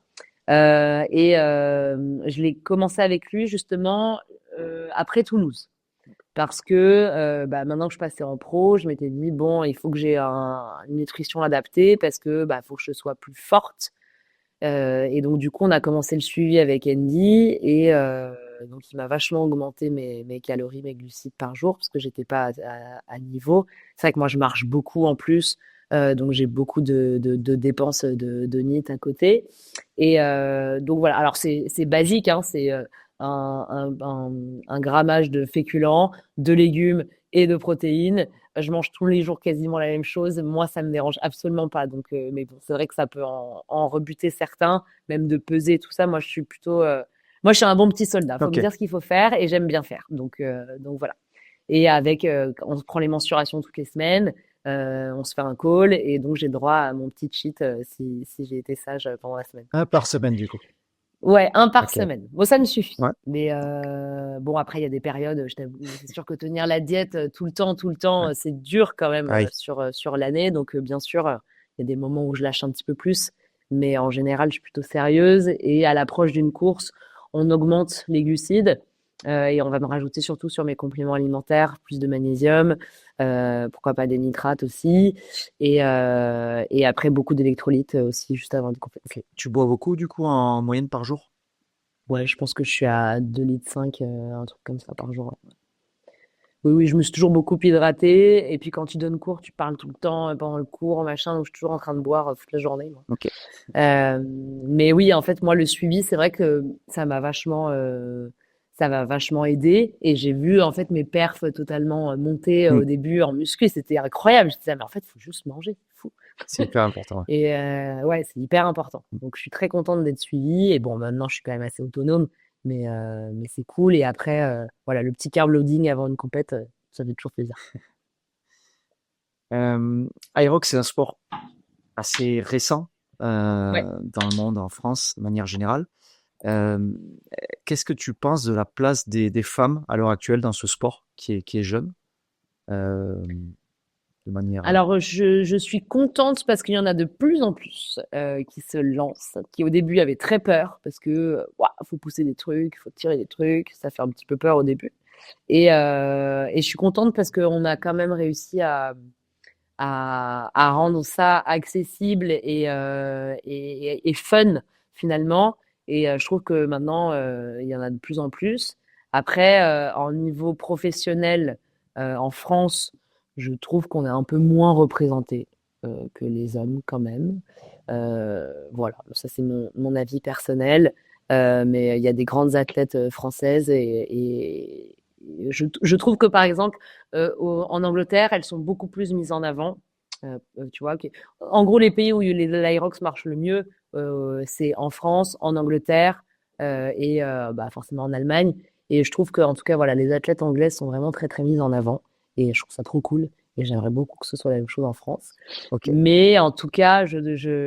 Je l'ai commencé avec lui justement après Toulouse. Parce que maintenant que je passais en pro, je m'étais dit, bon, il faut que j'ai une nutrition adaptée parce que faut que je sois plus forte. Et donc, du coup, on a commencé le suivi avec Andy et donc, il m'a vachement augmenté mes calories, mes glucides par jour parce que j'étais pas à niveau. C'est vrai que moi, je marche beaucoup en plus, donc j'ai beaucoup de dépenses de NEAT à côté. Et donc voilà, alors c'est basique, hein, c'est un grammage de féculents, de légumes et de protéines. Je mange tous les jours quasiment la même chose. Moi, ça me dérange absolument pas. Donc, mais bon, c'est vrai que ça peut en rebuter certains, même de peser tout ça. Moi, je suis plutôt, moi, je suis un bon petit soldat. Faut me Ok. dire ce qu'il faut faire et j'aime bien faire. Donc voilà. Et avec, on se prend les mensurations toutes les semaines. On se fait un call et donc j'ai droit à mon petit cheat si j'ai été sage pendant la semaine. Un par semaine, du coup. Ouais, un par Ok. semaine. Bon, ça me suffit. Ouais. Mais bon, après, il y a des périodes, je t'avoue, c'est sûr que tenir la diète tout le temps, Ouais. c'est dur quand même Ah oui. sur l'année. Donc, bien sûr, il y a des moments où je lâche un petit peu plus. Mais en général, je suis plutôt sérieuse. Et à l'approche d'une course, on augmente les glucides. Et on va me rajouter surtout sur mes compléments alimentaires, plus de magnésium, pourquoi pas des nitrates aussi. Et après, beaucoup d'électrolytes aussi, juste avant de compléter. Ok. Tu bois beaucoup, du coup, en moyenne par jour? Ouais, je pense que je suis à 2,5 litres, un truc comme ça par jour. Ouais. Oui, oui, je me suis toujours beaucoup hydratée. Et puis quand tu donnes cours, tu parles tout le temps pendant le cours, machin. Donc je suis toujours en train de boire toute la journée, moi. Ok. Mais oui, en fait, moi, le suivi, c'est vrai que ça m'a vachement aidé. Et j'ai vu, en fait, mes perfs totalement monter Hmm. au début en muscu. C'était incroyable. Je disais, mais en fait, il faut juste manger. Fou. C'est hyper important. Ouais. Et ouais, c'est hyper important. Donc, je suis très contente d'être suivie. Et bon, maintenant, je suis quand même assez autonome, mais c'est cool. Et après, voilà, le petit carb loading avant une compète, ça fait toujours plaisir. Aerox, c'est un sport assez récent Ouais. dans le monde, en France, de manière générale. Euh, Qu'est-ce que tu penses de la place des femmes à l'heure actuelle dans ce sport qui est jeune, euh, de manière... Alors, je suis contente parce qu'il y en a de plus en plus qui se lancent, qui au début avaient très peur parce que ouah, faut pousser des trucs, faut tirer des trucs, ça fait un petit peu peur au début. Et je suis contente parce qu'on a quand même réussi à rendre ça accessible et fun finalement. Et je trouve que maintenant, il y en a de plus en plus. Après, en niveau professionnel, en France, je trouve qu'on est un peu moins représenté que les hommes quand même. Voilà, ça c'est mon avis personnel. Mais il y a des grandes athlètes françaises et je trouve que par exemple en Angleterre, elles sont beaucoup plus mises en avant. Tu vois, en gros, les pays où l'Aerox marche le mieux, c'est en France, en Angleterre et forcément en Allemagne. Et je trouve que, en tout cas, voilà, les athlètes anglaises sont vraiment très très mises en avant. Et je trouve ça trop cool. Et j'aimerais beaucoup que ce soit la même chose en France. Ok. Mais en tout cas,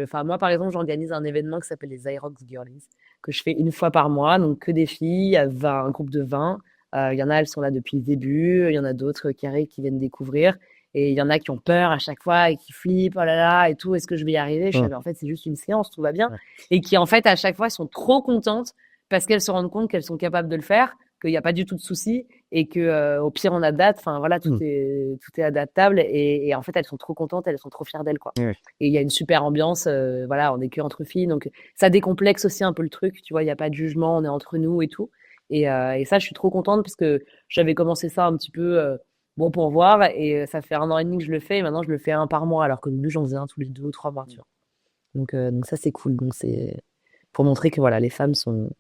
enfin, moi, par exemple, j'organise un événement qui s'appelle les Aerox Girlies, que je fais une fois par mois. Donc, que des filles, il y a un groupe de 20. Il y en a, elles sont là depuis le début. Il y en a d'autres qui arrivent, qui viennent découvrir. Et il y en a qui ont peur à chaque fois et qui flippent, oh là là, et tout, est-ce que je vais y arriver? Je sais, Hum, mais en fait, c'est juste une séance, tout va bien. ouais. Et qui, en fait, à chaque fois, sont trop contentes parce qu'elles se rendent compte qu'elles sont capables de le faire, qu'il n'y a pas du tout de souci et que au pire on adapte. Enfin voilà, tout Mm. est adaptable et en fait elles sont trop contentes, elles sont trop fières d'elles quoi. Oui, oui. Et il y a une super ambiance, voilà, on est que entre filles, donc ça décomplexe aussi un peu le truc, tu vois, il n'y a pas de jugement, on est entre nous et tout. Et ça, je suis trop contente parce que j'avais commencé ça un petit peu bon pour voir et ça fait 1 an et demi que je le fais et maintenant je le fais un par mois alors que au début j'en faisais un tous les 2 ou 3 mois, tu vois. Donc ça c'est cool. Donc c'est pour montrer que voilà, les femmes sont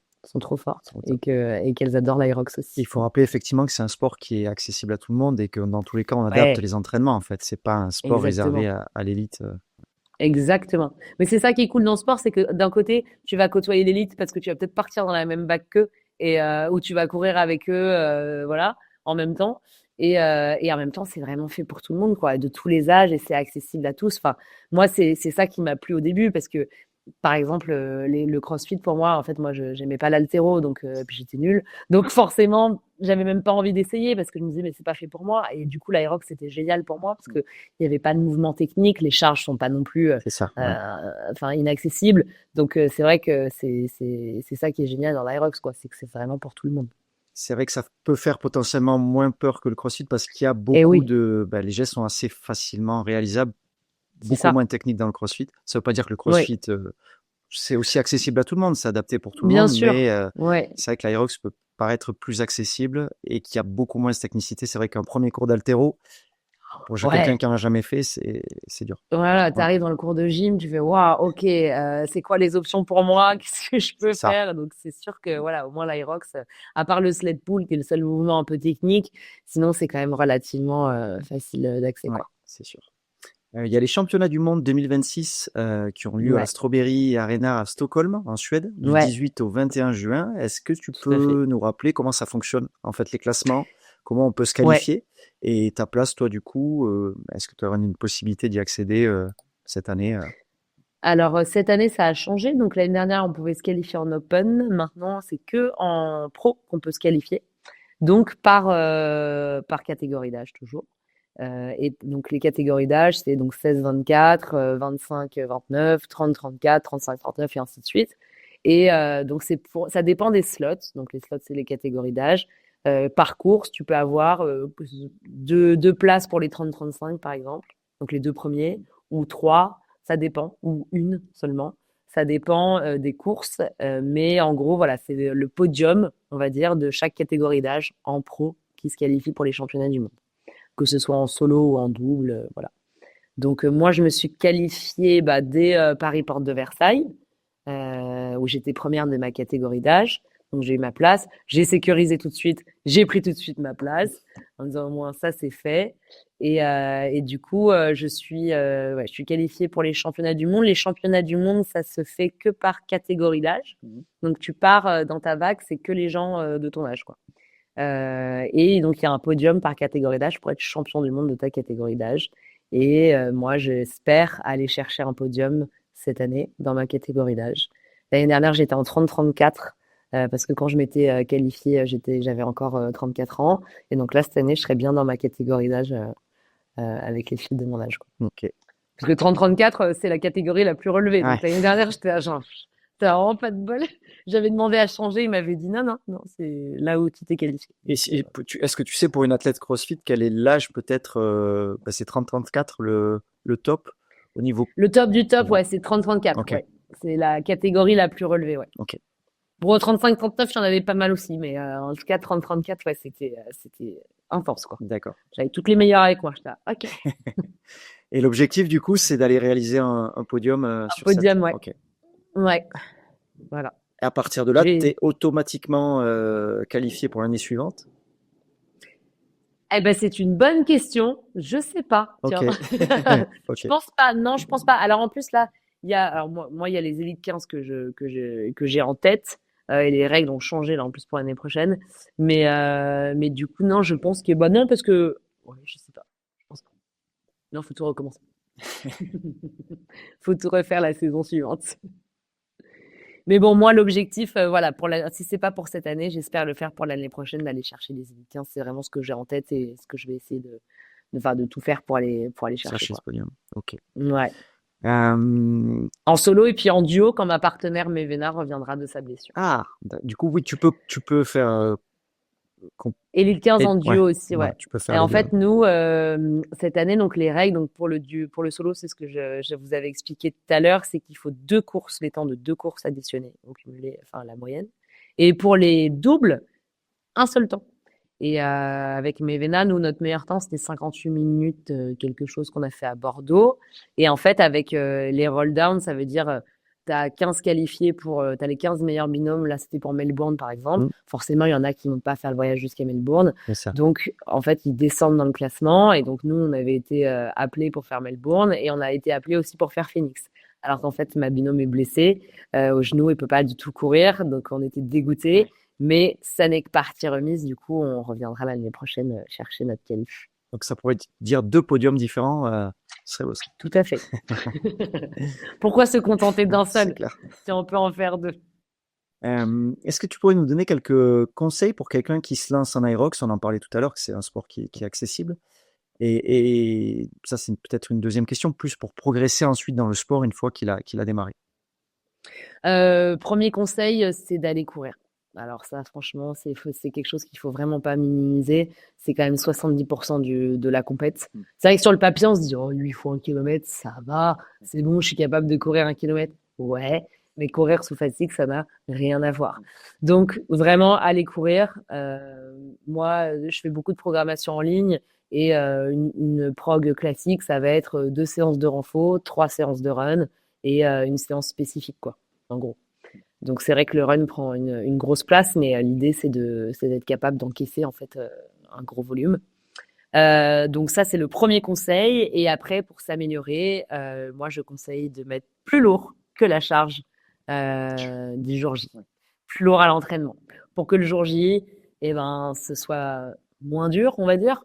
trop fortes Trop top. et qu'elles adorent l'Aerox aussi. Il faut rappeler effectivement que c'est un sport qui est accessible à tout le monde et que dans tous les cas, on adapte Ouais, les entraînements en fait. C'est pas un sport réservé exactement. à l'élite. Exactement. Mais c'est ça qui est cool dans le sport, c'est que d'un côté, tu vas côtoyer l'élite parce que tu vas peut-être partir dans la même bague qu'eux et où tu vas courir avec eux, voilà, en même temps. Et en même temps, c'est vraiment fait pour tout le monde, quoi, de tous les âges et c'est accessible à tous. Enfin, moi, c'est ça qui m'a plu au début parce que par exemple, le CrossFit pour moi, en fait, moi, je j'aimais pas l'haltéro, donc puis j'étais nulle. Donc forcément, j'avais même pas envie d'essayer parce que je me disais: «Mais c'est pas fait pour moi» et du coup, l'Aerox, c'était génial pour moi parce que il y avait pas de mouvement technique, les charges sont pas non plus, C'est ça, ouais. enfin inaccessibles. Donc c'est vrai que c'est ça qui est génial dans l'Aerox, quoi, c'est que c'est vraiment pour tout le monde. C'est vrai que ça peut faire potentiellement moins peur que le CrossFit parce qu'il y a Et beaucoup oui, de, les gestes sont assez facilement réalisables, c'est beaucoup ça. moins techniques dans le CrossFit. Ça veut pas dire que le Oui, CrossFit, c'est aussi accessible à tout le monde, c'est adapté pour tout le bien monde, sûr. mais Ouais, c'est vrai que l'Aerox peut paraître plus accessible et qu'il y a beaucoup moins de technicité. C'est vrai qu'un premier cours d'haltéro, pour quelqu'un ouais. qui en a jamais fait, c'est dur. Voilà, tu Ouais, arrives dans le cours de gym, tu fais waouh, OK, c'est quoi les options pour moi? Qu'est-ce que je peux c'est ça, faire? Donc c'est sûr que voilà, au moins l'Aerox, à part le sled pull qui est le seul mouvement un peu technique, sinon c'est quand même relativement facile d'accès ouais, quoi. c'est sûr. Il y a les championnats du monde 2026 qui ont lieu à la Ouais, Strawberry Arena à Stockholm, en Suède, du ouais, 18 au 21 juin. Est-ce que tu tout à fait. peux nous rappeler comment ça fonctionne, en fait, les classements, comment on peut se Ouais. qualifier et ta place, toi, du coup, est-ce que tu auras une possibilité d'y accéder cette année Alors cette année ça a changé. Donc l'année dernière on pouvait se qualifier en open. Maintenant c'est que en pro qu'on peut se qualifier. Donc par catégorie d'âge toujours. Et donc les catégories d'âge, c'est donc 16-24, 25-29, 30-34, 35-39 et ainsi de suite. Et donc ça dépend des slots. Donc les slots, c'est les catégories d'âge. Par course, tu peux avoir deux places pour les 30-35 par exemple, donc les deux premiers, ou trois, ça dépend, ou une seulement. Ça dépend des courses, mais en gros, voilà, c'est le podium, on va dire, de chaque catégorie d'âge en pro qui se qualifie pour les championnats du monde, que ce soit en solo ou en double, voilà. Donc moi, je me suis qualifiée dès Paris Porte de Versailles, où j'étais première de ma catégorie d'âge. Donc j'ai eu ma place. J'ai sécurisé tout de suite. J'ai pris tout de suite ma place en disant au moins ça c'est fait. Et du coup, ouais, je suis qualifiée pour les championnats du monde. Les championnats du monde, ça se fait que par catégorie d'âge. Mhm. Donc tu pars dans ta vague, c'est que les gens de ton âge, quoi. Et donc, il y a un podium par catégorie d'âge pour être champion du monde de ta catégorie d'âge. Et moi, j'espère aller chercher un podium cette année dans ma catégorie d'âge. L'année dernière, j'étais en 30-34 parce que quand je m'étais qualifiée, j'avais encore 34 ans. Et donc là, cette année, je serais bien dans ma catégorie d'âge avec les filles de mon âge, quoi. Ok. Parce que 30-34, c'est la catégorie la plus relevée. Donc Ouais. l'année dernière, j'étais à genre, t'as vraiment pas de bol. J'avais demandé à changer, il m'avait dit non, non, non, c'est là où tu t'es qualifié. Et est-ce que tu sais pour une athlète CrossFit quel est l'âge peut-être c'est 30-34 le top au niveau. Le top du top, Ouais. ouais, c'est 30-34, Ok. ouais. C'est la catégorie la plus relevée, ouais. Ok. Bon, 35-39, il y en avait pas mal aussi, mais en tout cas, 30-34, ouais, c'était intense, quoi. D'accord. J'avais toutes les meilleures avec moi, j'étais là, ok. Et l'objectif du coup, c'est d'aller réaliser un podium Un sur cette. podium, ouais. Ok. Ouais, voilà. Et à partir de là, tu J'ai, es automatiquement qualifié pour l'année suivante. eh ben, c'est une bonne question. Je sais pas, Ok. tiens. Je Ok. pense pas. Non, je pense pas. Alors, en plus, là, alors moi, il y a les Elite 15 que j'ai en tête. Et les règles ont changé, là, en plus, pour l'année prochaine. Mais du coup, non, je pense que, bah, non, parce que, ouais, je sais pas. Je pense pas. Non, faut tout recommencer. Faut tout refaire la saison suivante. Mais bon, moi, l'objectif, voilà, si c'est pas pour cette année, j'espère le faire pour l'année prochaine, d'aller chercher les Elite 15. C'est vraiment ce que j'ai en tête et ce que je vais essayer enfin, de tout faire pour aller chercher, Chercher ce quoi. podium. Ok. Ouais. Euh, En solo et puis en duo quand ma partenaire Mevena reviendra de sa blessure. du coup, oui, tu peux faire Elite 15 Et en ouais, duo aussi, voilà, ouais. tu peux Et faire les en deux. fait, nous, cette année, donc les règles, donc pour le solo, c'est ce que je vous avais expliqué tout à l'heure, c'est qu'il faut 2 courses, les temps de 2 courses additionnés, au cumulé, enfin la moyenne. Et pour les doubles, un seul temps. Et avec Mevena, nous, notre meilleur temps, c'était 58 minutes, quelque chose qu'on a fait à Bordeaux. Et en fait, avec les roll down, ça veut dire tu as 15 qualifiés pour, tu as les 15 meilleurs binômes. Là, c'était pour Melbourne, par exemple. Mm, Forcément, il y en a qui n'ont pas fait le voyage jusqu'à Melbourne. c'est ça. Donc, en fait, ils descendent dans le classement. Et donc, nous, on avait été appelés pour faire Melbourne et on a été appelés aussi pour faire Phoenix. Alors qu'en fait, ma binôme est blessée au genou et peut pas du tout courir. Donc, on était dégoûtés. Mais ça n'est que partie remise. Du coup, on reviendra l'année prochaine chercher notre qualif. Donc ça pourrait dire 2 podiums différents, ce serait beau ça. Tout à fait. Pourquoi se contenter d'un C'est seul clair. si on peut en faire 2? Est-ce que tu pourrais nous donner quelques conseils pour quelqu'un qui se lance en Aerox? On en parlait tout à l'heure, que c'est un sport qui est accessible. Et ça, c'est peut-être une deuxième question, plus pour progresser ensuite dans le sport une fois qu'il a démarré. Premier conseil, c'est d'aller courir. Alors ça, franchement, c'est quelque chose qu'il faut vraiment pas minimiser. C'est quand même 70% de la compète. C'est vrai que sur le papier, on se dit, oh, lui, il faut 1 kilomètre, ça va, c'est bon, je suis capable de courir 1 kilomètre. Ouais, mais courir sous fatigue, ça n'a rien à voir. Donc, vraiment, aller courir. Moi, je fais beaucoup de programmation en ligne et une prog classique, ça va être 2 séances de renfo, 3 séances de run et une séance spécifique, quoi, en gros. Donc c'est vrai que le run prend une grosse place, mais l'idée c'est d'être capable d'encaisser en fait un gros volume. Donc ça c'est le premier conseil. Et après pour s'améliorer, moi je conseille de mettre plus lourd que la charge du jour J, plus lourd à l'entraînement, pour que le jour J, eh ben ce soit moins dur, on va dire,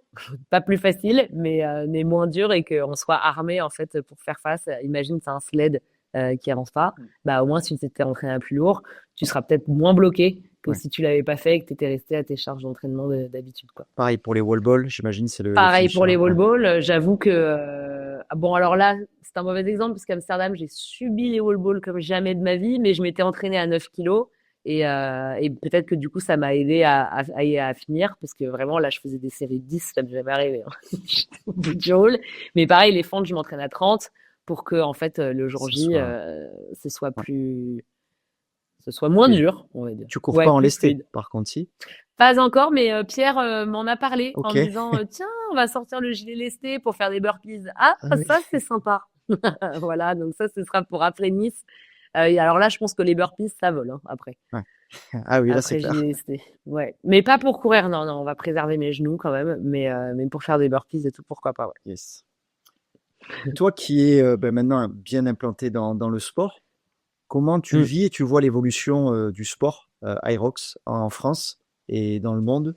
pas plus facile, mais moins dur et qu'on soit armé en fait pour faire face. Imagine c'est un sled qui avance pas, bah au moins si tu t'étais entraîné à plus lourd, tu seras peut-être moins bloqué que Ouais. si tu l'avais pas fait et que tu étais resté à tes charges d'entraînement d'habitude, quoi. Pareil pour les wall balls, j'imagine, c'est le Pareil pour finisher. les wall Ouais. balls, j'avoue que bon alors là c'est un mauvais exemple parce qu'Amsterdam j'ai subi les wall balls comme jamais de ma vie, mais je m'étais entraînée à 9 kilos et peut-être que du coup ça m'a aidé à finir parce que vraiment là je faisais des séries de 10, ça m'est jamais arrivé, hein. J'étais au bout du rôle. Mais pareil les fentes je m'entraîne à 30 pour que en fait le jour Ce J soit, ouais, ce soit moins fluide. dur, on va dire. Tu cours pas Ouais, en plus lesté, fluide. par contre, si. Pas encore, mais Pierre m'en a parlé en Ok. me disant tiens, on va sortir le gilet lesté pour faire des burpees. Ah, Ah oui. ça c'est sympa. Voilà, donc ça ce sera pour après Nice. Et alors là, je pense que les burpees ça vole hein, après. Ouais. Ah oui, là, c'est Après gilet clair. lesté. Ouais, mais pas pour courir, non, non, on va préserver mes genoux quand même, mais pour faire des burpees et tout, pourquoi pas, ouais. Yes. Toi qui es maintenant bien implanté dans le sport, comment tu Mm. vis et tu vois l'évolution du sport Aerox en France et dans le monde?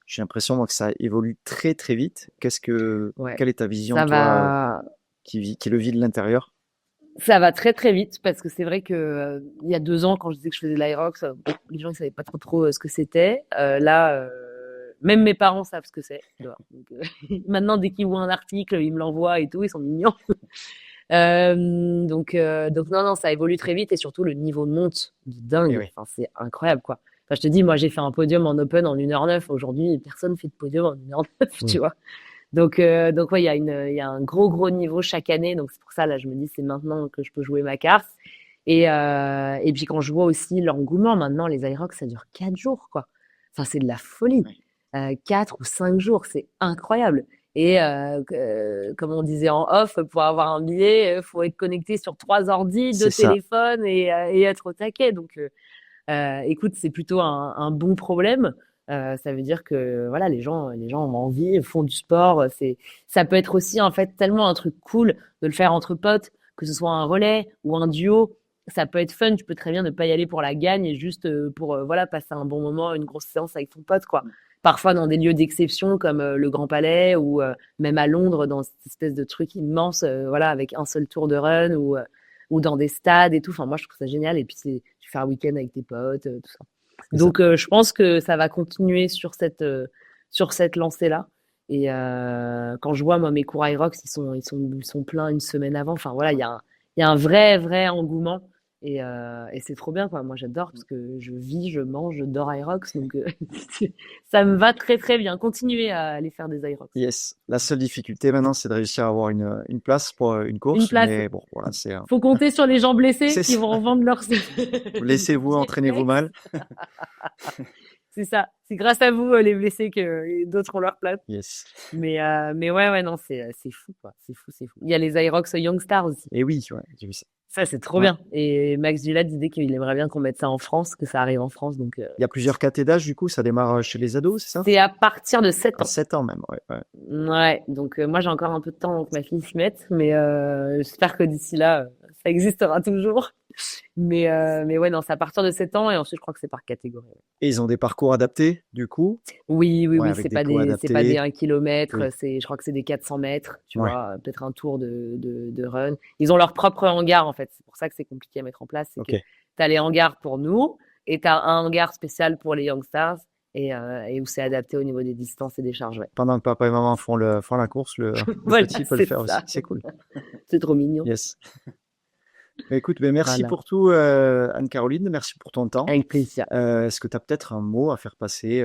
J'ai l'impression moi, que ça évolue très très vite. Ouais, Quelle est ta vision, ça toi, va. qui le vit de l'intérieur? Ça va très très vite parce que c'est vrai que il y a 2 ans quand je disais que je faisais de l'Aerox, bon, les gens ils savaient pas trop ce que c'était. Là, même mes parents savent ce que c'est. Tu vois. Donc, maintenant dès qu'ils voient un article, ils me l'envoient et tout, ils sont mignons. Donc non non, ça évolue très vite et surtout le niveau monte de Eh dingue. oui. Enfin c'est incroyable quoi. Enfin je te dis, moi j'ai fait un podium en Open en 1h09. Aujourd'hui personne fait de podium en 1h09, tu Mm. vois. Donc ouais, il y a un gros niveau chaque année. Donc c'est pour ça là, je me dis c'est maintenant que je peux jouer ma carte. Et puis quand je vois aussi l'engouement maintenant, les Aerox ça dure 4 jours quoi. Enfin c'est de la folie. 4 ou 5 jours, c'est incroyable. Et comme on disait en off, pour avoir un billet, faut être connecté sur 3 ordi, 2 C'est ça. téléphones et être au taquet. Donc écoute, c'est plutôt un bon problème. Ça veut dire que voilà, les gens ont envie, font du sport. Ça peut être aussi en fait tellement un truc cool de le faire entre potes, que ce soit un relais ou un duo. Ça peut être fun. Tu peux très bien ne pas y aller pour la gagne et juste pour voilà passer un bon moment, une grosse séance avec ton pote quoi. Parfois dans des lieux d'exception comme le Grand Palais ou même à Londres dans cette espèce de truc immense, voilà avec un seul tour de run ou dans des stades et tout. Enfin moi je trouve ça génial et puis tu fais un week-end avec tes potes, tout ça. C'est ça. Donc, je pense que ça va continuer sur cette lancée-là. Et quand je vois, moi, mes cours Irox, ils sont pleins une semaine avant. Enfin, voilà, il y a un vrai engouement. Et c'est trop bien, quoi. Moi, j'adore parce que je vis, je mange, je dors Aerox. Donc, ça me va très, très bien. Continuez à aller faire des Aerox. Yes. La seule difficulté maintenant, c'est de réussir à avoir une place pour une Une course. place. Mais bon, voilà, Faut compter sur les gens blessés C'est qui ça. vont revendre leur Laissez-vous, entraînez-vous mal. C'est ça. C'est grâce à vous, les blessés, que d'autres ont leur place. Yes. Mais ouais, non, c'est fou, quoi. C'est fou. Il y a les Aerox Young Stars aussi. Et oui, ouais, j'ai vu ça. Ça, c'est trop Ouais. bien. Et Max Gillard disait qu'il aimerait bien qu'on mette ça en France, que ça arrive en France. Donc, Il y a plusieurs catés d'âge, du coup, ça démarre chez les ados, c'est ça? c'est à partir de 7 À ans. 7 ans même, ouais. Ouais, donc moi j'ai encore un peu de temps avant que ma fille s'y mette, mais j'espère que d'ici là, ça existera toujours. Mais ouais, non, c'est à partir de 7 ans et ensuite je crois que c'est par catégorie. Et ils ont des parcours adaptés, du coup? Oui, Ouais, avec c'est des pas cours c'est pas des adaptés. 1 kilomètre, Oui. je crois que c'est des 400 mètres, tu Ouais. vois, peut-être un tour de run. Ils ont leur propre hangar en fait, c'est pour ça que c'est compliqué à mettre en place, c'est Ok. que t'as les hangars pour nous et t'as un hangar spécial pour les Youngstars et où c'est adapté au niveau des distances et des charges, ouais. Pendant que papa et maman font la course, le Voilà, petit peut le c'est faire ça. aussi. C'est cool. C'est trop mignon. Yes. Bah, écoute, merci Voilà. pour tout, Anne-Caroline. Merci pour ton temps. Avec plaisir. Est-ce que tu as peut-être un mot à faire passer?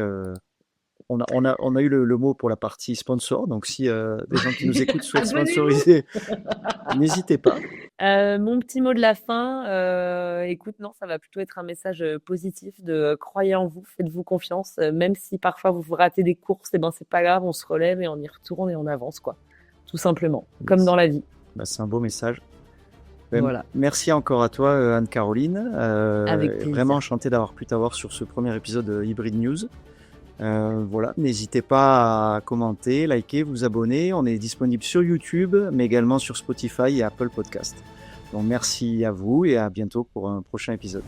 On a eu le mot pour la partie sponsor. Donc, si des gens qui nous écoutent souhaitent Abonnez-vous. sponsoriser, n'hésitez pas. Mon petit mot de la fin, écoute, non, ça va plutôt être un message positif de croyez en vous, faites-vous confiance, même si parfois vous ratez des courses, et ben c'est pas grave, on se relève et on y retourne et on avance, quoi. Tout simplement, comme dans la vie. Bah, c'est un beau message. Ben, Voilà. merci encore à toi, Anne-Caroline. Avec plaisir. Vraiment enchanté d'avoir pu t'avoir sur ce premier épisode de Hybrid News. Voilà, n'hésitez pas à commenter, liker, vous abonner. On est disponible sur YouTube, mais également sur Spotify et Apple Podcast. Donc merci à vous et à bientôt pour un prochain épisode.